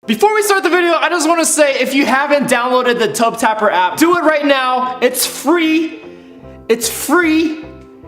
Before we start the video, I just want to say, if you haven't downloaded the Tub Tapper app, do it right now. It's free. It's free.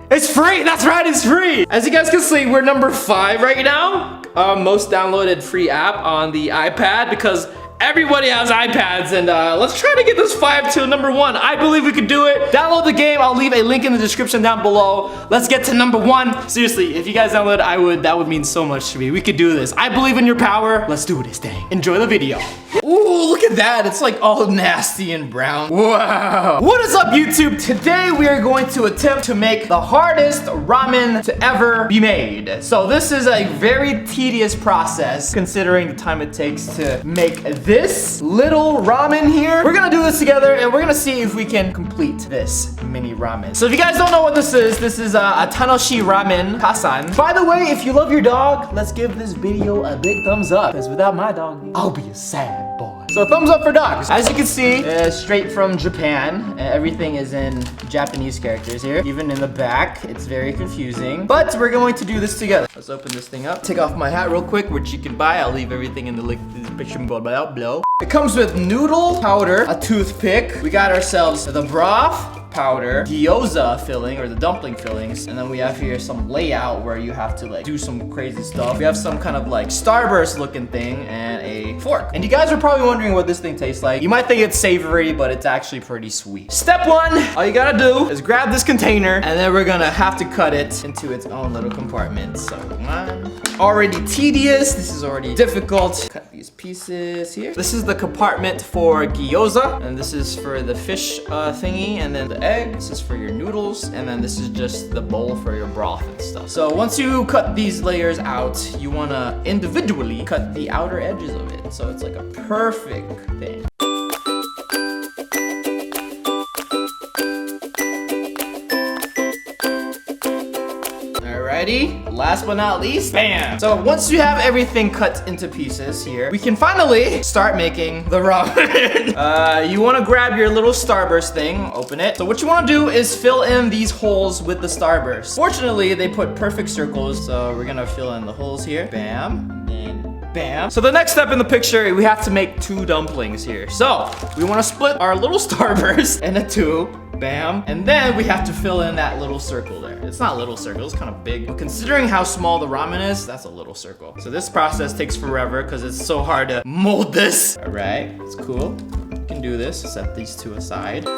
It's free. That's right, it's free. As you guys can see, we're number 5 right now. Most downloaded free app on the iPad because everybody has iPads, and let's try to get this 5 to number 1. I believe we could do it. Download the game. I'll leave a link in the description down below. Let's get to number 1. Seriously, if you guys download, that would mean so much to me. We could do this. I believe in your power. Let's do this thing. Enjoy the video. Ooh, look at that. It's like all nasty and brown. Wow. What is up, YouTube? Today we are going to attempt to make the hardest ramen to ever be made. So this is a very tedious process considering the time it takes to make this little ramen here. We're gonna do this together and we're gonna see if we can complete this mini ramen. So if you guys don't know what this is a Tanoshi Ramen Kasan. By the way, if you love your dog, let's give this video a big thumbs up, because without my dog, I'll be a sad boy. So thumbs up for dogs. As you can see, straight from Japan. Everything is in Japanese characters here. Even in the back, it's very confusing. But we're going to do this together. Let's open this thing up. Take off my hat real quick, which you can buy. I'll leave everything in the link in the description below. It comes with noodle powder, a toothpick. We got ourselves the broth powder, gyoza filling, or the dumpling fillings, and then we have here some layout where you have to like do some crazy stuff. We have some kind of like Starburst looking thing and a fork. And you guys are probably wondering what this thing tastes like. You might think it's savory, but it's actually pretty sweet. Step 1, all you gotta do is grab this container, and then we're gonna have to cut it into its own little compartment. So come on. Already tedious, this is already difficult. Cut these pieces here. This is the compartment for gyoza, and this is for the fish thingy, and then the egg. This is for your noodles, and then this is just the bowl for your broth and stuff. So once you cut these layers out, you wanna individually cut the outer edges of it. So it's like a perfect thing. Alrighty, last but not least, bam! So once you have everything cut into pieces here, we can finally start making the ramen. You wanna grab your little Starburst thing, open it. So what you wanna do is fill in these holes with the Starburst. Fortunately, they put perfect circles, so we're gonna fill in the holes here. Bam, and bam. So the next step in the picture, we have to make 2 dumplings here. So we wanna split our little Starburst into 2. Bam. And then we have to fill in that little circle there. It's not a little circle, it's kind of big. But considering how small the ramen is, that's a little circle. So this process takes forever because it's so hard to mold this. All right, it's cool. You can do this. Set these 2 aside.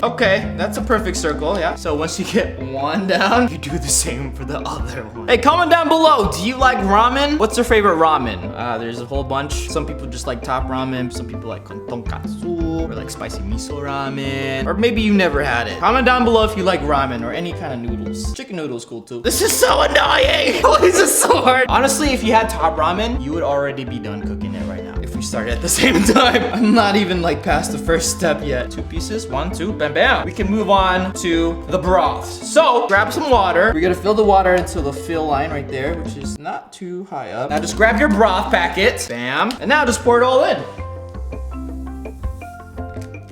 Okay, that's a perfect circle, yeah. So once you get 1 down, you do the same for the other one. Hey, comment down below, do you like ramen? What's your favorite ramen? There's a whole bunch. Some people just like top ramen. Some people like tonkatsu, or like spicy miso ramen. Or maybe you never had it. Comment down below if you like ramen or any kind of noodles. Chicken noodles cool too. This is so annoying. Why is this so hard? Honestly, if you had top ramen, you would already be done cooking it right now. If we started at the same time. I'm not even like past the first step yet. 2 pieces, 1, 2, bam. Bam. We can move on to the broth. So grab some water. We're gonna fill the water into the fill line right there, which is not too high up. Now just grab your broth packet. Bam. And now just pour it all in.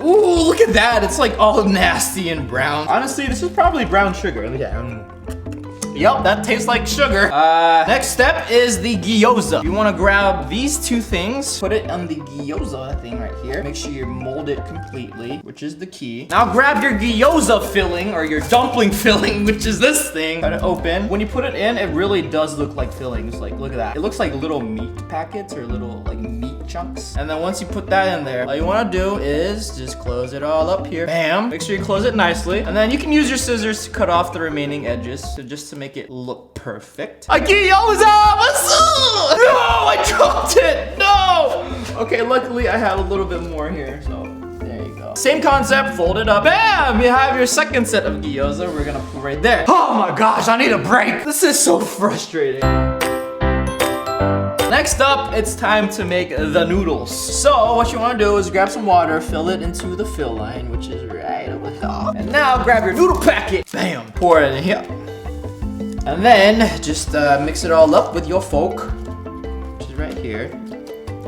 Ooh, look at that. It's like all nasty and brown. Honestly, this is probably brown sugar. Yeah. Yep, that tastes like sugar. Next step is the gyoza. You wanna grab these 2 things, put it on the gyoza thing right here. Make sure you mold it completely, which is the key. Now grab your gyoza filling, or your dumpling filling, which is this thing. Cut it open. When you put it in, it really does look like fillings. Like, look at that. It looks like little meat packets, or little like meat chunks. And then once you put that in there, all you wanna do is just close it all up here. Bam. Make sure you close it nicely. And then you can use your scissors to cut off the remaining edges, so just to make it look perfect. A gyoza! No, I dropped it! No! Okay, luckily I have a little bit more here, so there you go. Same concept, fold it up. Bam! You have your second set of gyoza. We're gonna put right there. Oh my gosh, I need a break. This is so frustrating. Next up, it's time to make the noodles. So what you want to do is grab some water, fill it into the fill line, which is right over top. And now grab your noodle packet. Bam! Pour it in here. And then just mix it all up with your fork, which is right here.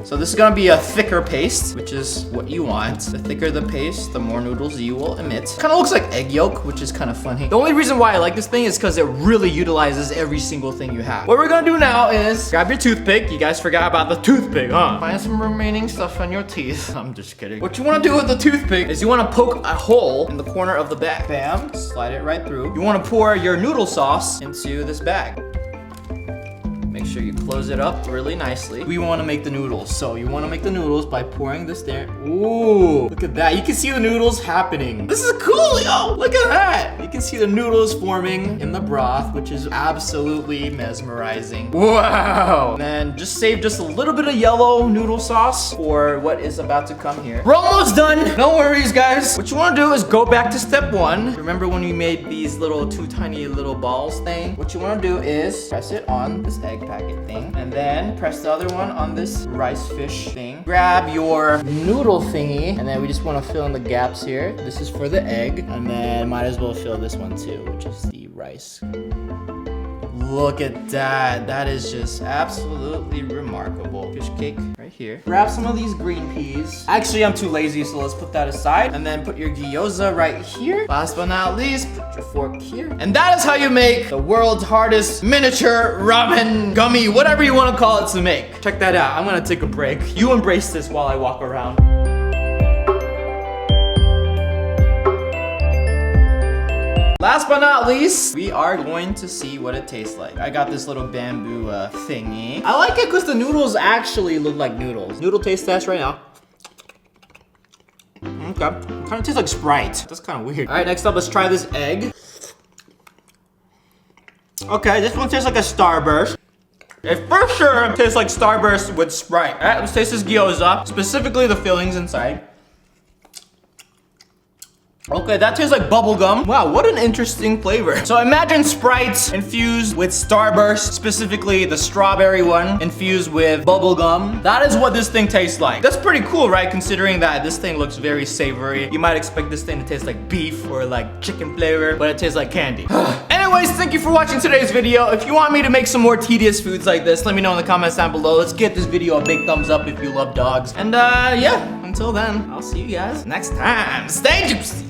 So this is gonna be a thicker paste, which is what you want. The thicker the paste, the more noodles you will emit. Kind of looks like egg yolk, which is kind of funny. The only reason why I like this thing is because it really utilizes every single thing you have. What we're gonna do now is grab your toothpick. You guys forgot about the toothpick, huh? Find some remaining stuff on your teeth. I'm just kidding. What you wanna do with the toothpick is you wanna poke a hole in the corner of the bag. Bam, slide it right through. You wanna pour your noodle sauce into this bag. Make sure you close it up really nicely. We want to make the noodles. So you want to make the noodles by pouring this there. Ooh, look at that. You can see the noodles happening. This is cool, yo. Look at that. You can see the noodles forming in the broth, which is absolutely mesmerizing. Wow. And then just save just a little bit of yellow noodle sauce for what is about to come here. We're almost done. No worries, guys. What you want to do is go back to step 1. Remember when we made these little 2 tiny little balls thing? What you want to do is press it on this egg packet thing, and then press the other one on this rice fish thing. Grab your noodle thingy, and then we just want to fill in the gaps here. This is for the egg, and then might as well fill this one too, which is the rice. Look at that. That is just absolutely remarkable. Fish cake right here. Grab some of these green peas. Actually, I'm too lazy, so let's put that aside. And then put your gyoza right here. Last but not least, put your fork here. And that is how you make the world's hardest miniature ramen gummy, whatever you want to call it to make. Check that out. I'm gonna take a break. You embrace this while I walk around. Last but not least, we are going to see what it tastes like. I got this little bamboo thingy. I like it because the noodles actually look like noodles. Noodle taste test right now. Okay, kind of tastes like Sprite. That's kind of weird. All right, next up, let's try this egg. Okay, this one tastes like a Starburst. It for sure tastes like Starburst with Sprite. All right, let's taste this gyoza, specifically the fillings inside. Okay, that tastes like bubble gum. Wow, what an interesting flavor. So imagine Sprite infused with Starburst, specifically the strawberry one infused with bubble gum. That is what this thing tastes like. That's pretty cool, right? Considering that this thing looks very savory. You might expect this thing to taste like beef or like chicken flavor, but it tastes like candy. Anyways, thank you for watching today's video. If you want me to make some more tedious foods like this, let me know in the comments down below. Let's get this video a big thumbs up if you love dogs. And yeah, until then, I'll see you guys next time. Stay juicy.